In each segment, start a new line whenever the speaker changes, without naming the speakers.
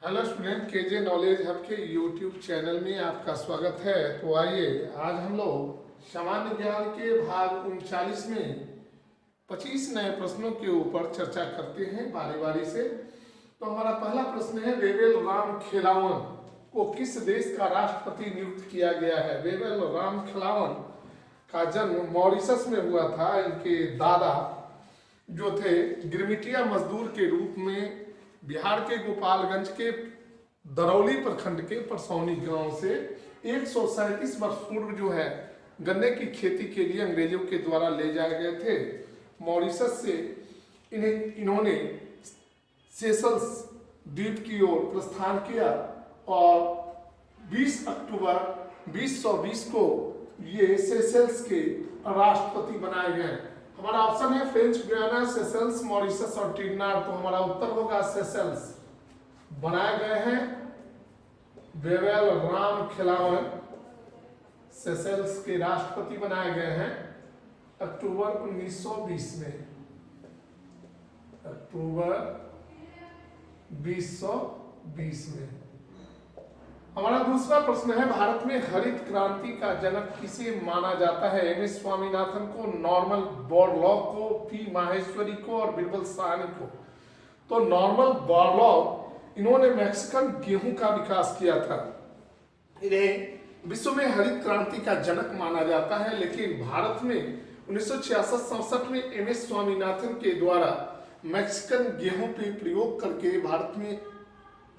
Hello student, KJ knowledge hub के YouTube channel में आपका स्वागत है। तो आइए आज हम लोग सामान्य ज्ञान के भाग 39 में 25 नए प्रश्नों के ऊपर चर्चा करते हैं बारी बारी से। तो हमारा पहला प्रश्न है, वेवेल राम खेलावन को किस देश का राष्ट्रपति नियुक्त किया गया है? वेवेल राम खेलावन का जन्म मॉरिशस में हुआ था। इनके दादा जो थे गिरमिटिया मजदूर के रूप में बिहार के गोपालगंज के दरौली प्रखंड के परसौनी गांव से 137 वर्ष पूर्व जो है गन्ने की खेती के लिए अंग्रेजों के द्वारा ले जाए गए थे। मॉरिशस से इन्होंने सेशल्स द्वीप की ओर प्रस्थान किया और 20 अक्टूबर 2020 को ये सेशल्स के राष्ट्रपति बनाए गए। हमारा ऑप्शन है फ्रेंच गुयाना, सेशल्स, मॉरिशस और ट्रिनिडाद। तो हमारा उत्तर होगा सेशल्स। बनाए गए हैं वेवेल राम खेलावन, सेशल्स के राष्ट्रपति बनाए गए हैं अक्टूबर 1920 में। अक्टूबर 2020 में। हमारा दूसरा प्रश्न है, भारत में हरित क्रांति का जनक किसे माना जाता है? एम एस स्वामीनाथन को, नॉर्मन बोरलॉग को, पी माहेश्वरी को और बिरबल साहनी को। तो नॉर्मन बोरलॉग इन्होंने मैक्सिकन गेहूं का विकास किया था। इन्हें विश्व में हरित क्रांति का जनक माना जाता है। लेकिन भारत में 1966-67 में एम एस स्वामीनाथन के द्वारा मैक्सिकन गेहूं पे प्रयोग करके भारत में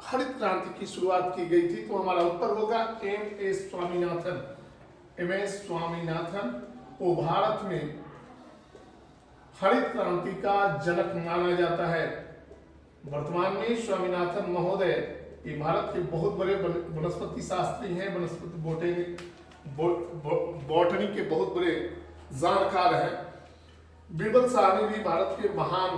हरित क्रांति की शुरुआत की गई थी। तो हमारा उत्तर होगा M S Swaminathan. M S Swaminathan को भारत में हरित क्रांति का जनक माना जाता है। वर्तमान में स्वामीनाथन महोदय ये भारत के बहुत बड़े वनस्पति शास्त्री हैं, वनस्पति बॉटनी के बहुत बड़े जानकार हैं। बिरबल साहनी भी भारत के महान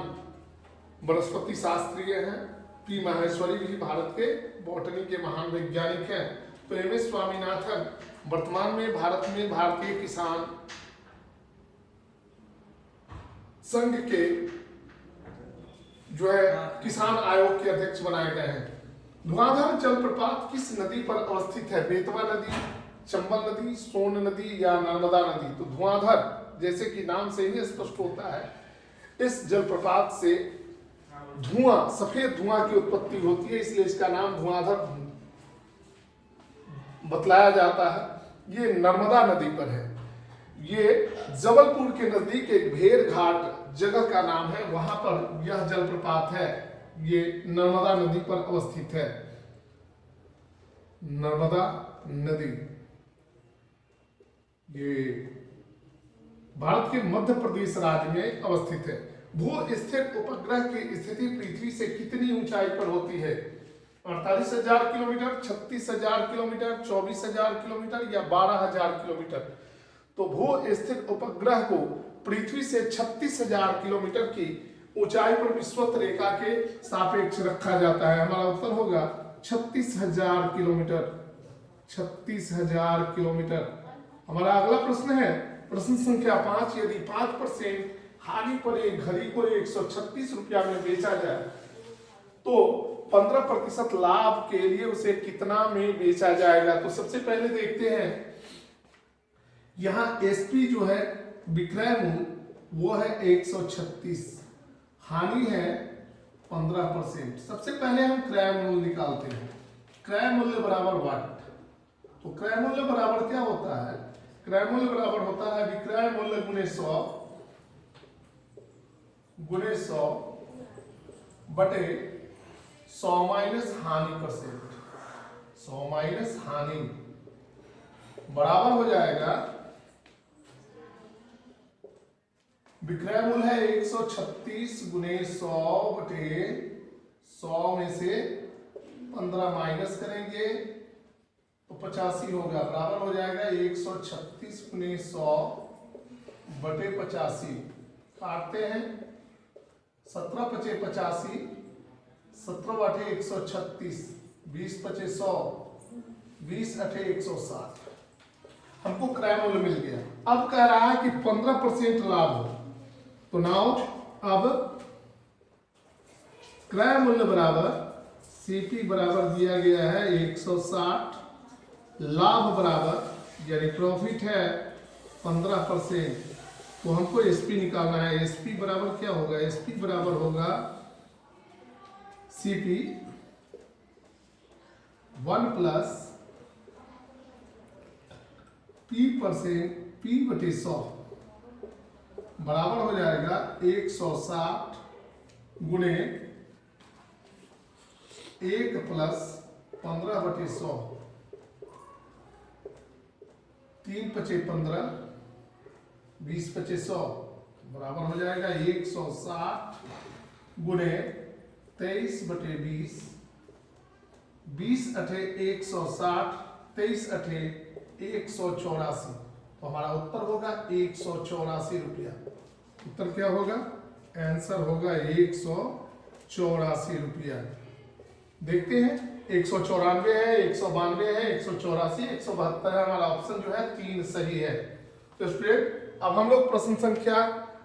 वनस्पति शास्त्रीय हैं। पी माहेश्वरी भी भारत के बॉटनी के महान वैज्ञानिक हैं। तो एम एस स्वामीनाथन वर्तमान में भारत में भारतीय किसान संघ के जो है किसान आयोग के अध्यक्ष बनाए गए हैं। धुआंधार जलप्रपात किस नदी पर अवस्थित है? बेतवा नदी, चंबल नदी, सोन नदी या नर्मदा नदी? तो धुआंधार, जैसे कि नाम से ही स्पष्ट होता है, इस जलप्रपात से धुआं, सफेद धुआं की उत्पत्ति होती है, इसलिए इसका नाम धुआंधार बतलाया जाता है। ये नर्मदा नदी पर है। ये जबलपुर के नजदीक एक भेड़ घाट जगह का नाम है, वहां पर यह जलप्रपात है। ये नर्मदा नदी पर अवस्थित है। नर्मदा नदी ये भारत के मध्य प्रदेश राज्य में अवस्थित है। भू स्थिर उपग्रह की स्थिति पृथ्वी से कितनी ऊंचाई पर होती है? 48,000 किलोमीटर, 36,000 किलोमीटर, 24,000 किलोमीटर या 12,000 किलोमीटर? तो भू स्थिर उपग्रह को पृथ्वी से 36,000 किलोमीटर की ऊंचाई पर विषुवत रेखा के सापेक्ष रखा जाता है। हमारा उत्तर होगा 36,000 किलोमीटर। 36,000 किलोमीटर। हमारा अगला प्रश्न है, प्रश्न संख्या 5, यदि 5% हानि पर एक घड़ी को 136 रुपया में बेचा जाए तो 15% लाभ के लिए उसे कितना में बेचा जाएगा? तो सबसे पहले देखते हैं, यहां एसपी जो है विक्रय मूल्य वो है 136, हानि है 15%। सबसे पहले हम क्रय मूल्य निकालते हैं। क्रय मूल्य बराबर वाट। तो क्रय मूल्य बराबर क्या होता है? क्रय मूल्य बराबर होता है विक्रय मूल्य गुणे 100 बटे 100 माइनस हानि %। 100 माइनस हानि बराबर हो जाएगा, विक्रय मूल्य है 136 गुणे 100 बटे 100 में से 15 माइनस करेंगे तो 85 होगा, बराबर हो जाएगा 136 गुणे 100 बटे 85। काटते हैं, 17 पचे 85, 17 बटे 136, 20 पचे 100, 20 अठे 160। हमको क्रय मूल्य मिल गया। अब कह रहा है कि 15% लाभ हो। तो नाउ अब क्रय मूल्य बराबर सीपी बराबर दिया गया है 160, लाभ बराबर यानी प्रॉफिट है 15%। तो हमको एसपी निकालना है। एसपी बराबर क्या होगा? एसपी बराबर होगा सीपी 1 प्लस P%, P/100 बराबर हो जाएगा 160 गुणे 1 प्लस 15/100, 3×5=15, 20×100 बराबर हो जाएगा 160 गुणे 23/20, 20×8=160, 23×8=184। तो हमारा उत्तर होगा 184 रुपया। उत्तर क्या होगा? आंसर होगा 184 रुपया। देखते हैं 194 है, 192 है, 184, 172 है। हमारा ऑप्शन जो है 3 सही है। तो स्टूडेंट अब हम लोग प्रश्न संख्या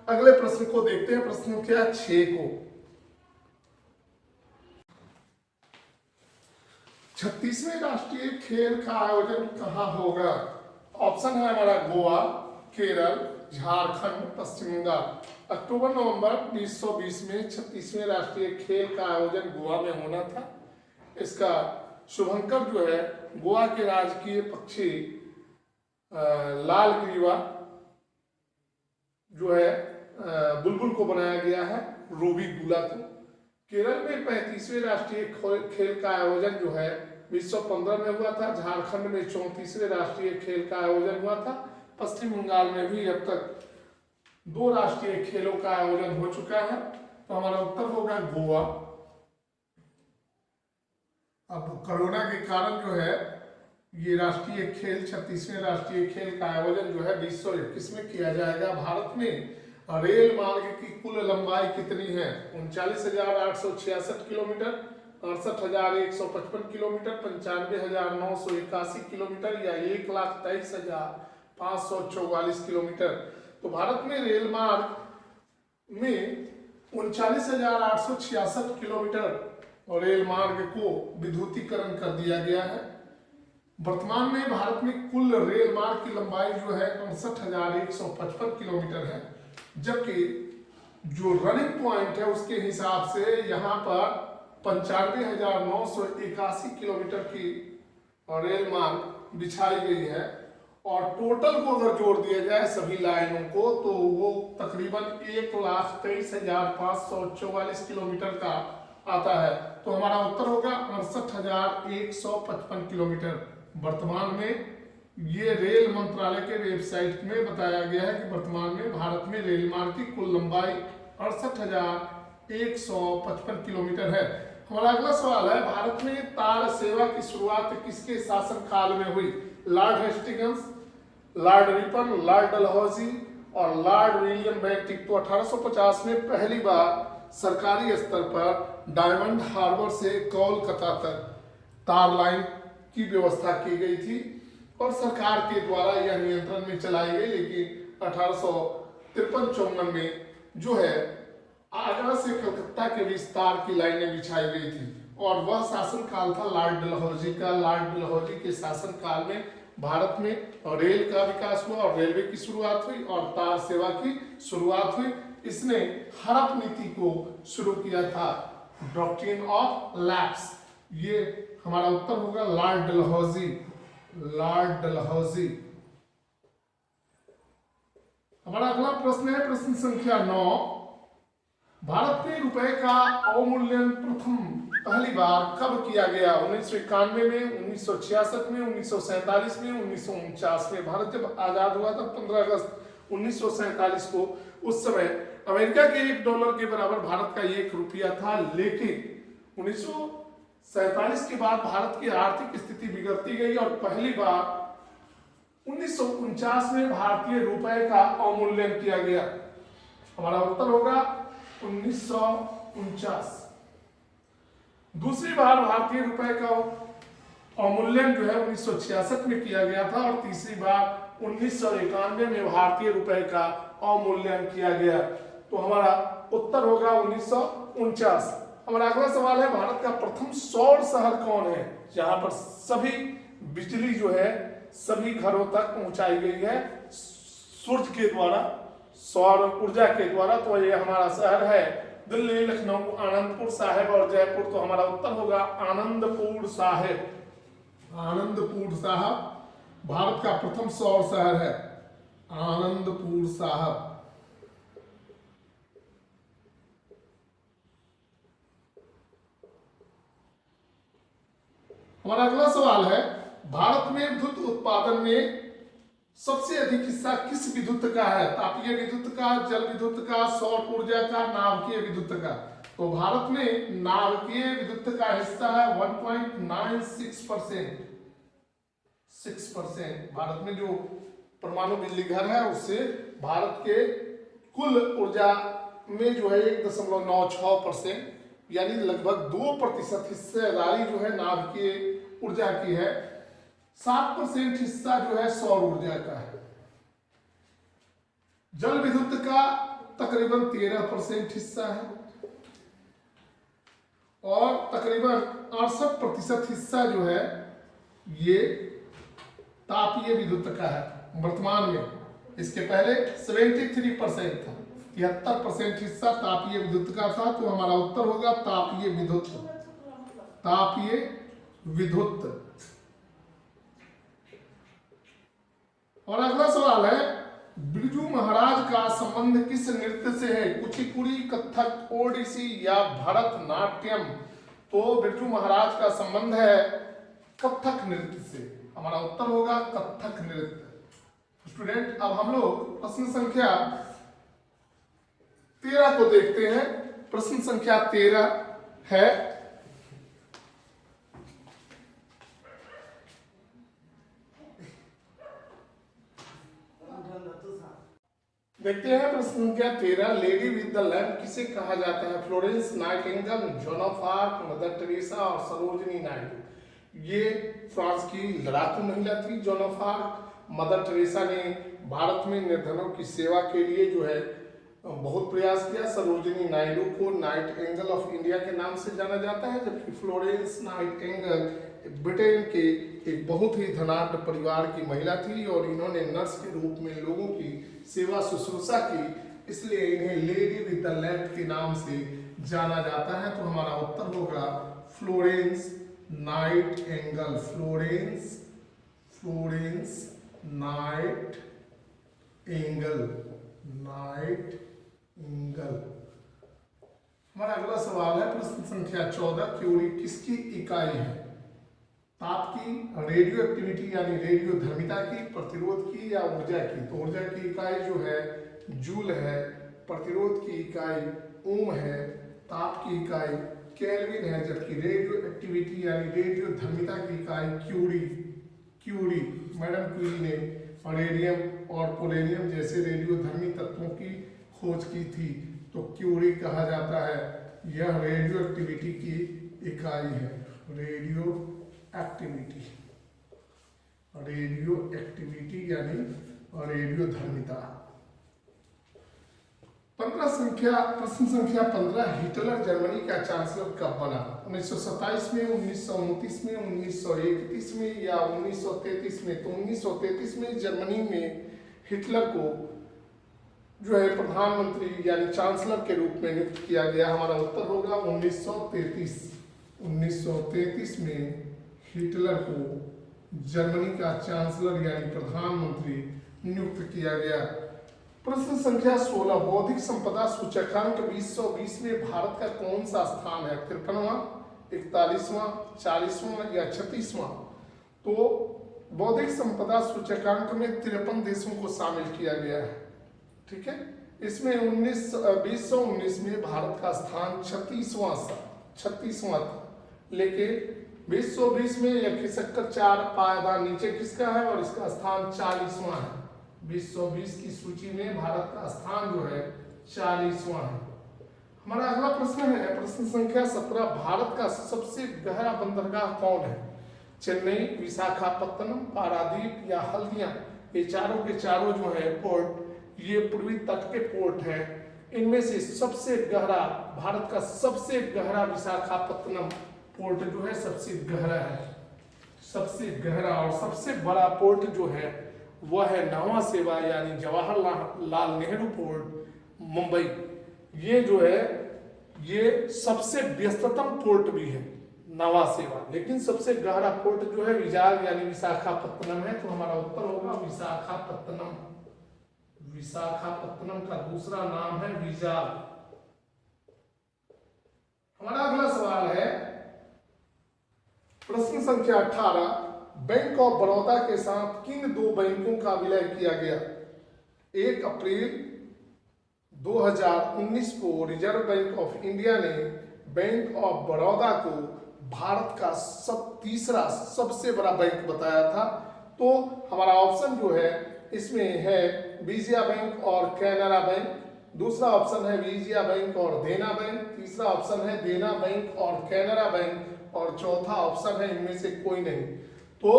अगले प्रश्न को देखते हैं, प्रश्न संख्या 6 को। 36वें राष्ट्रीय खेल का आयोजन कहाँ होगा? ऑप्शन है हमारा गोवा, केरल, झारखंड, पश्चिम बंगाल। अक्टूबर-नवंबर 2020 में 36वें राष्ट्रीय खेल का आयोजन गोवा में होना था। इसका शुभंकर जो है गोवा के राजकीय पक्षी लाल ग्रीवा जो है बुलबुल को बनाया गया है, रूबी गुला को। केरल में 35वें राष्ट्रीय खेल का आयोजन जो है 2015 में हुआ था। झारखंड में 34वें राष्ट्रीय खेल का आयोजन हुआ था। पश्चिम बंगाल में भी अब तक 2 राष्ट्रीय खेलों का आयोजन हो चुका है। तो हमारा उत्तर होगा गोवा। अब कोरोना के कारण जो है ये राष्ट्रीय खेल 36वें राष्ट्रीय खेल का आयोजन जो है 2021 में किया जाएगा। भारत में रेल मार्ग की कुल लंबाई कितनी है? 39,866 किलोमीटर, 68,155 किलोमीटर, 95,981 किलोमीटर या 1,23,544 किलोमीटर। तो भारत में रेल मार्ग में 39,866 किलोमीटर और रेल मार्ग को विद्युतीकरण कर दिया गया है। वर्तमान में भारत में कुल रेल मार्ग की लंबाई जो है 68,155 किलोमीटर है, जबकि जो रनिंग पॉइंट है उसके हिसाब से यहाँ पर 95,981 किलोमीटर की रेल मार्ग बिछाई गई है। और टोटल को अगर जोड़ दिया जाए सभी लाइनों को तो वो तकरीबन 1,23,544 किलोमीटर का आता है। तो हमारा उत्तर होगा 68,155 किलोमीटर। वर्तमान में ये रेल मंत्रालय के वेबसाइट में बताया गया है कि वर्तमान में भारत में रेल मार्ग की कुल लंबाई 68,155 किलोमीटर है। हमारा अगला सवाल है, भारत में तार सेवा की शुरुआत किसके शासनकाल में हुई? Lord Hastings, Lord Ripon, Lord Dalhousie और लॉर्ड विलियम बेंटिक। तो 1850 में पहली बार सरकारी स्तर पर डायमंड हार्बर से कोलकाता तक तार लाइन की व्यवस्था की गई थी और सरकार के द्वारा यह नियंत्रण में चलाई गई। लेकिन 1853-54 में जो है आगरा से कलकत्ता के बीच तार की लाइनें बिछाई गई थी और वह शासनकाल था लॉर्ड डलहौजी का। लॉर्ड डलहौजी के शासनकाल में भारत में रेल का विकास हुआ और रेलवे की शुरुआत हुई और तार सेवा की शुरुआत हुई। इसने हड़प नीति को शुरू किया था, डॉक्ट्रिन ऑफ लैप्स। ये हमारा उत्तर होगा लॉर्ड डलहौजी। लॉर्ड डलहौजी। हमारा अगला प्रश्न है प्रश्न संख्या 9। भारत में रुपए का अवमूल्यन पहली बार कब किया गया? 1991 में, 1966 में, 1947 में, 1949 में। भारत जब आजाद हुआ था 15 अगस्त 1947 को, उस समय अमेरिका के $1 के बराबर भारत का 1 रुपया था। लेकिन 1947 के बाद भारत की आर्थिक स्थिति बिगड़ती गई और पहली बार 1949 में भारतीय रुपए का अवमूल्यन किया गया। हमारा उत्तर होगा 1949। दूसरी बार भारतीय रुपए का अवमूल्यन जो है 1966 में किया गया था और तीसरी बार 1991 में भारतीय रुपए का अवमूल्यन किया गया। तो हमारा उत्तर होगा 1949। हमारा अगला सवाल है, भारत का प्रथम सौर शहर कौन है, जहां पर सभी बिजली जो है सभी घरों तक पहुंचाई गई है सूर्य के द्वारा, सौर ऊर्जा के द्वारा। तो ये हमारा शहर है दिल्ली, लखनऊ, आनंदपुर साहिब और जयपुर। तो हमारा उत्तर होगा आनंदपुर साहिब। आनंदपुर साहिब भारत का प्रथम सौर शहर है, आनंदपुर साहिब। हमारा अगला सवाल है, भारत में विद्युत उत्पादन में सबसे अधिक हिस्सा किस विद्युत का है, तापीय विद्युत का, जल विद्युत का, सौर ऊर्जा का, नाभिकीय विद्युत का। तो भारत में नाभिकीय विद्युत का हिस्सा है 1.96%। 6% भारत में जो परमाणु बिजली घर है उससे भारत के कुल ऊर्जा में जो है 1.96% यानी लगभग 2% हिस्सेदारी जो है नाभिकीय ऊर्जा की है। 7% हिस्सा जो है सौर ऊर्जा का है। जल विद्युत का तकरीबन 13% हिस्सा है और तकरीबन 68% हिस्सा जो है ये तापीय विद्युत का है वर्तमान में। इसके पहले 73% था, 73% हिस्सा तापीय विद्युत का था। तो हमारा उत्तर होगा तापीय विद्युत, तापीय विद्युत। और अगला सवाल है, बिरजू महाराज का संबंध किस नृत्य से है, कुचिपुड़ी, कथक, ओडिसी या भरतनाट्यम। तो बिरजू महाराज का संबंध है कथक नृत्य से। हमारा उत्तर होगा कथक नृत्य। स्टूडेंट, अब हम लोग प्रश्न संख्या 13 को देखते हैं। प्रश्न संख्या 13 है, देखते हैं प्रश्न संख्या 13। लेडी विद द लैम्प किसे कहा जाता है, Florence Nightingale, John of arc, mother Teresa और सरोजिनी नायडू। ये फ्रांस की लड़ाकू महिला थी John of arc. Mother Teresa ने भारत में निर्धनों की सेवा के लिए जो है बहुत प्रयास किया। सरोजिनी नायडू को नाइटिंगेल ऑफ इंडिया के नाम से जाना जाता है, जबकि फ्लोरेंस नाइटिंगेल ब्रिटेन के एक बहुत ही धनाढ्य परिवार की महिला थी और इन्होंने नर्स के रूप में लोगों की सेवा शुश्रूषा की, इसलिए इन्हें लेडी विद द लैम्प के नाम से जाना जाता है। तो हमारा उत्तर होगा फ्लोरेंस नाइटिंगेल। Florence Nightingale. हमारा अगला सवाल है प्रश्न संख्या 14। क्यूरी किसकी इकाई है, ताप की, रेडियो एक्टिविटी यानी रेडियो धर्मिता की, प्रतिरोध की या ऊर्जा की। तो ऊर्जा की इकाई जो है जूल है, प्रतिरोध की इकाई ओम है, ताप की इकाई केल्विन है, जबकि रेडियो एक्टिविटी यानी रेडियो धर्मिता की इकाई क्यूरी मैडम क्यूरी ने रेडियम और पोलेनियम जैसे रेडियो धर्मी तत्वों की खोज की थी। तो क्यूरी कहा जाता है, यह रेडियो एक्टिविटी की इकाई है। रेडियो एक्टिविटी यानी रेडियो धर्मिता। प्रश्न संख्या 15। हिटलर जर्मनी का चांसलर कब बना, 1927 में, 1929 में, 1931 में या 1933 में। तो 1933 में जर्मनी में हिटलर को जो है प्रधानमंत्री यानी चांसलर के रूप में नियुक्त किया गया। हमारा उत्तर होगा 1933। 1933 में हिटलर को जर्मनी का चांसलर यानी प्रधानमंत्री नियुक्त किया गया। प्रश्न संख्या 16। बौद्धिक संपदा सूचकांक 2020 में भारत का कौन सा स्थान है, 53वां, 41वां, 40वां या 36वां। तो बौद्धिक संपदा सूचकांक में 53 देशों को शामिल किया गया है। ठीक है, इसमें 2019 में भारत का स्थान 36वां था, लेकिन 2020 में यह खिसककर 4 पायदान नीचे खिसका है और इसका स्थान 40वां है। 2020 की सूची में भारत का स्थान जो है 40वां है। हमारा अगला प्रश्न है प्रश्न संख्या 17। भारत का सबसे गहरा बंदरगाह कौन है, चेन्नई, विशाखापत्तनम, पारादीप या हल्दिया। ये चारों के चारों जो है पोर्ट ये पूर्वी तट के पोर्ट है। इनमें से सबसे गहरा, भारत का सबसे गहरा विशाखापत्तनम पोर्ट जो है सबसे गहरा है, सबसे गहरा। और सबसे बड़ा पोर्ट जो है वह है नवा सेवा यानी जवाहरलाल नेहरू पोर्ट मुंबई। ये जो है ये सबसे व्यस्ततम पोर्ट भी है नवा सेवा, लेकिन सबसे गहरा पोर्ट जो है विजाग यानी विशाखापत्तनम है। तो हमारा उत्तर होगा विशाखापत्तनम। विशाखापत्तनम का दूसरा नाम है विजाग। हमारा अगला सवाल है प्रश्न संख्या 18, बैंक ऑफ बड़ौदा के साथ किन दो बैंकों का विलय किया गया? 1 अप्रैल 2019 को रिजर्व बैंक ऑफ इंडिया ने बैंक ऑफ बड़ौदा को भारत का तीसरा सबसे बड़ा बैंक बताया था। तो हमारा ऑप्शन जो है इसमें है विजया बैंक और कैनरा बैंक, दूसरा ऑप्शन है विजया बैंक और देना बैंक, तीसरा ऑप्शन है देना बैंक और कैनरा बैंक, और चौथा ऑप्शन है इनमें से कोई नहीं। तो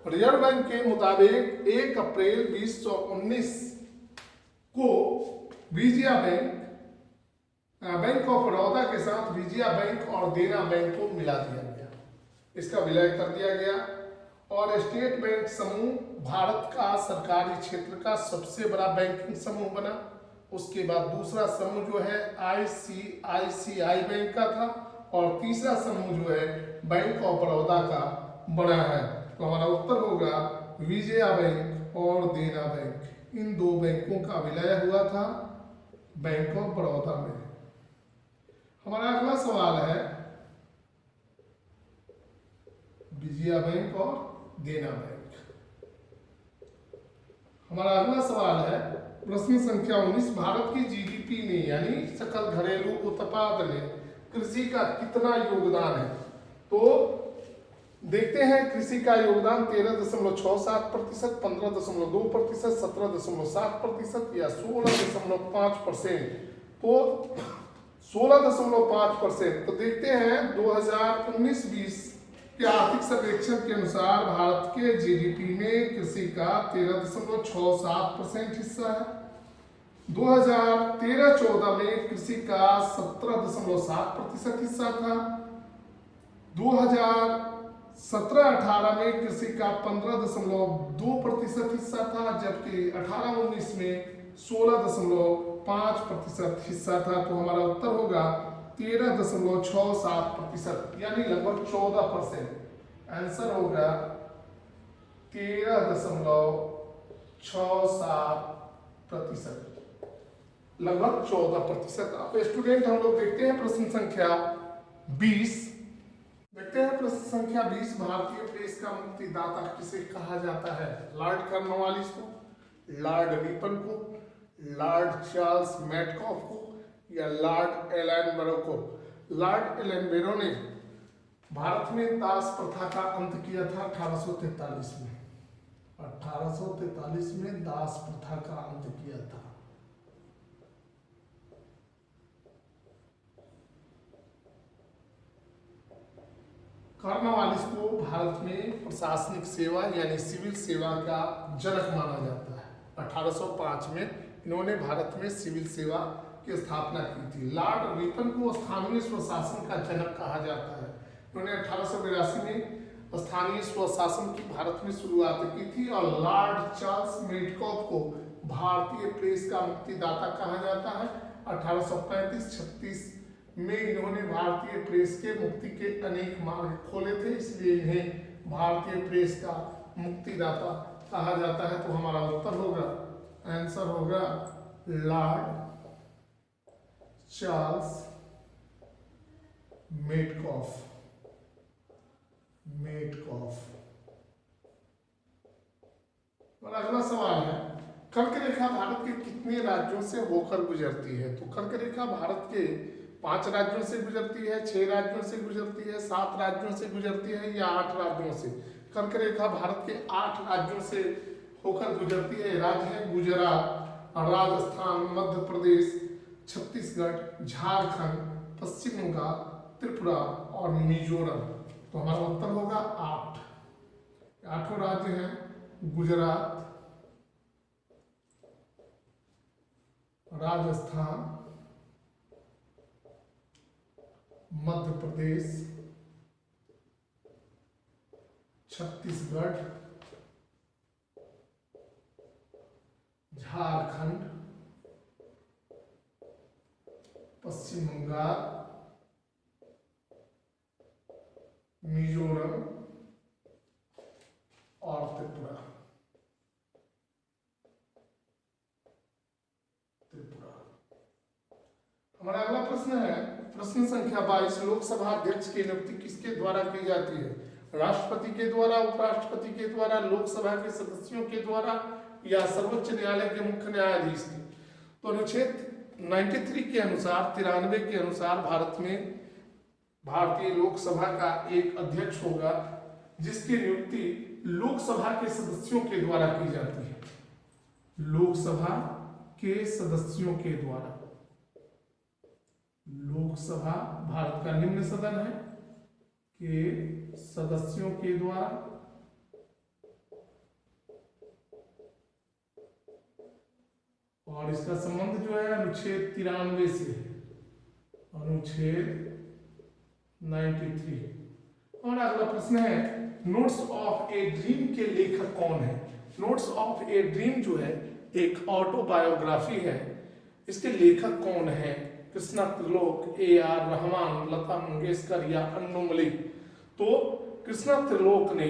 रिजर्व बैंक के मुताबिक 1 अप्रैल 2019 को विजया बैंक ऑफ बड़ौदा के साथ विजया बैंक और देना बैंक को मिला दिया गया, इसका विलय कर दिया गया। और स्टेट बैंक समूह भारत का सरकारी क्षेत्र का सबसे बड़ा बैंकिंग समूह बना। उसके बाद दूसरा समूह जो है ICICI बैंक का था, और तीसरा समूह जो है बैंक ऑफ बड़ौदा का बना है। तो हमारा उत्तर होगा विजया बैंक और देना बैंक, इन दो बैंकों का विलय हुआ था बैंक ऑफ बड़ौदा में। हमारा अगला सवाल है विजया बैंक और देना बैंक। हमारा अगला सवाल है प्रश्न संख्या 19, भारत की जीडीपी में यानी सकल घरेलू उत्पाद में कृषि का कितना योगदान है? तो देखते हैं कृषि का योगदान 13.67%, 15.2%, 17.7% या 16.5%। तो 16.5%। तो देखते हैं 2019-20 के आर्थिक सर्वेक्षण के अनुसार भारत के जीडीपी में कृषि का 13.67% हिस्सा है। 2013-14 में कृषि का 17.7% हिस्सा था। 2017-18 में कृषि का 15.2% हिस्सा था, जबकि 18-19 में 16.5% हिस्सा था। तो हमारा उत्तर होगा 13.67%, यानी लगभग 14%। आंसर होगा 13.67%, लगभग 14%। अब स्टूडेंट हम लोग देखते हैं प्रश्न संख्या 20। देखते हैं प्रश्न संख्या 20, भारतीय प्रेस का मुक्तिदाता किसे कहा जाता है? लॉर्ड कॉर्नवालिस को, लॉर्ड रिपन को, लॉर्ड चार्ल्स मैटकॉफ को या लॉर्ड एलनबरो को? लॉर्ड एलनबरो ने भारत में दास प्रथा का अंत किया था 1843 में। 1843 में दास प्रथा का अंत किया था। कॉर्नवालिस को भारत में प्रशासनिक सेवा यानी सिविल सेवा का जनक माना जाता है। 1805 में इन्होंने भारत में सिविल सेवा की स्थापना की थी। लॉर्ड रिपन को स्थानीय स्वशासन का जनक कहा जाता है। इन्होंने 1882 में स्थानीय स्वशासन की भारत में शुरुआत की थी। और लॉर्ड चार्ल्स मैटकॉफ को भारतीय प्रेस का मुक्तिदाता कहा जाता है। 1835-36 में इन्होंने भारतीय प्रेस के मुक्ति के अनेक मार्ग खोले थे, इसलिए इन्हें भारतीय प्रेस का मुक्तिदाता कहा जाता है। तो हमारा उत्तर होगा, आंसर होगा लॉर्ड चार्ल्स मैटकॉफ। और अगला सवाल है कर्क रेखा भारत के कितने राज्यों से होकर गुजरती है? तो कर्क रेखा भारत के 5 राज्यों से गुजरती है, 6 राज्यों से गुजरती है, 7 राज्यों से गुजरती है या 8 राज्यों से? कर्क रेखा भारत के 8 राज्यों से होकर गुजरती है। राज्य है गुजरात, राजस्थान, मध्य प्रदेश, छत्तीसगढ़, झारखंड, पश्चिम बंगाल, त्रिपुरा और मिजोरम। तो हमारा उत्तर होगा 8। 8 राज्य हैं गुजरात, राजस्थान, मध्य प्रदेश, छत्तीसगढ़, झारखंड, पश्चिम बंगाल, मिजोरम और त्रिपुरा। हमारा अगला प्रश्न है, प्रश्न संख्या 22, लोकसभा अध्यक्ष की नियुक्ति किसके द्वारा की जाती है? राष्ट्रपति के द्वारा, उपराष्ट्रपति के द्वारा, लोकसभा के सदस्यों के द्वारा या सर्वोच्च न्यायालय के मुख्य न्यायाधीश की? तो अनुच्छेद 93 के अनुसार, 93 के अनुसार भारत में भारतीय लोकसभा का एक अध्यक्ष होगा जिसकी नियुक्ति लोकसभा के सदस्यों के द्वारा की जाती है। लोकसभा के सदस्यों के द्वारा। लोकसभा भारत का निम्न सदन है के सदस्यों के द्वारा और इसका संबंध जो है अनुच्छेद 93 से है, अनुच्छेद 93। और अगला प्रश्न है, नोट्स ऑफ ए ड्रीम के लेखक कौन है? नोट्स ऑफ ए ड्रीम जो है एक ऑटोबायोग्राफी है, इसके लेखक कौन है? कृष्णा त्रिलोक, A.R. रहमान, लता मंगेशकर या अन्नू मलिक? तो कृष्णा त्रिलोक ने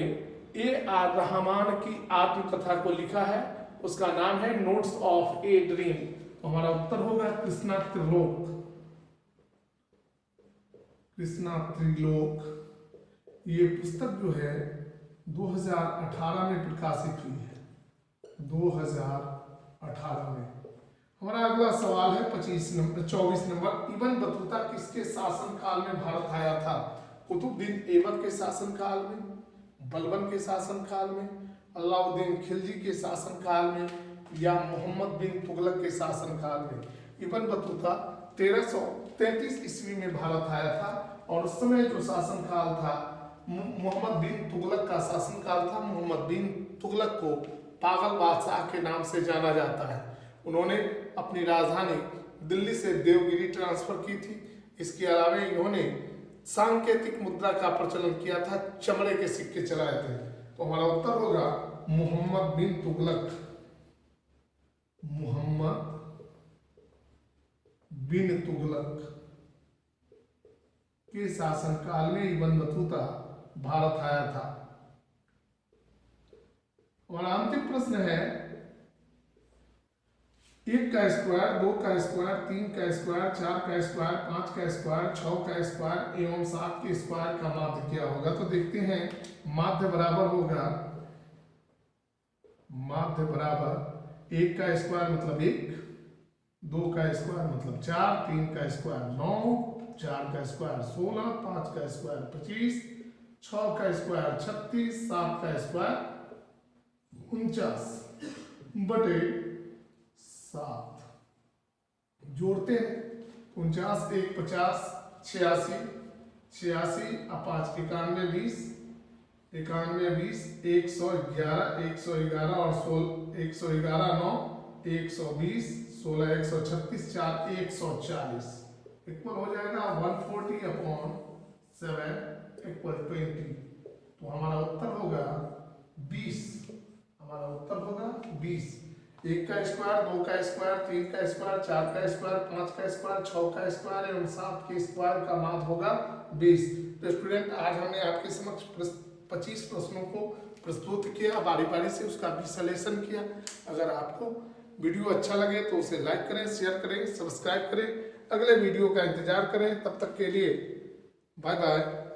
A.R. रहमान की आत्मकथा को लिखा है, उसका नाम है नोट्स ऑफ ए ड्रीम। तो हमारा उत्तर होगा कृष्णा त्रिलोक। कृष्णा त्रिलोक ये पुस्तक जो है 2018 में प्रकाशित हुई है, 2018 में। हमारा अगला सवाल है 24 नंबर, इब्न बतूता किसके शासनकाल में भारत आया था? कुतुबुद्दीन ऐबक के शासनकाल में, बलबन के शासनकाल में, अलाउद्दीन खिलजी के शासनकाल में या मोहम्मद बिन तुगलक के शासनकाल में? इब्न बतूता 1333 ईस्वी में भारत आया था और उस समय जो शासनकाल था मोहम्मद बिन तुगलक का शासनकाल था। मोहम्मद बिन तुगलक को पागल बादशाह के नाम से जाना जाता है। उन्होंने अपनी राजधानी दिल्ली से देवगिरी ट्रांसफर की थी। इसके अलावा इन्होंने सांकेतिक मुद्रा का प्रचलन किया था, चमड़े के सिक्के चलाए थे। तो हमारा उत्तर होगा मोहम्मद बिन तुगलक। मोहम्मद बिन तुगलक के शासनकाल में इब्न बतूता भारत आया था। हमारा अंतिम प्रश्न है, 1 का स्क्वायर, 2 का स्क्वायर, 3 का स्क्वायर, 4 का स्क्वायर, 5 का स्क्वायर, 6 का स्क्वायर एवं 7 के स्क्वायर का माध्य क्या होगा? तो देखते हैं, माध्य बराबर होगा, माध्य बराबर 1 का स्क्वायर मतलब 1, 2 का स्क्वायर मतलब 4, 3 का स्क्वायर 9, 4 का स्क्वायर 16, 5 का स्क्वायर 25, 6 का स्क्वायर 36, 7 का स्क्वायर 49 बटे 7। जोड़ते हैं, 49 1 50, 86, 86 और 5 91 20, 91 20, 111, 111 और 111 9, 120, 16 136, 4 140 इक्वल हो जाएगा 140/7 इक्वल 20। तो हमारा उत्तर होगा 20। हमारा उत्तर होगा 20। 1 का स्क्वायर, 2 का स्क्वायर, 3 का स्क्वायर, 4 का स्क्वायर, 5 का स्क्वायर, 6 का स्क्वायर एवं 7 के स्क्वायर का माध्य होगा 20। तो स्टूडेंट, आज हमने आपके समक्ष 25 प्रश्नों को प्रस्तुत किया, बारी बारी से उसका विश्लेषण किया। अगर आपको वीडियो अच्छा लगे तो उसे लाइक करें, शेयर करें, सब्सक्राइब करें। अगले वीडियो का इंतजार करें। तब तक के लिए बाय बाय।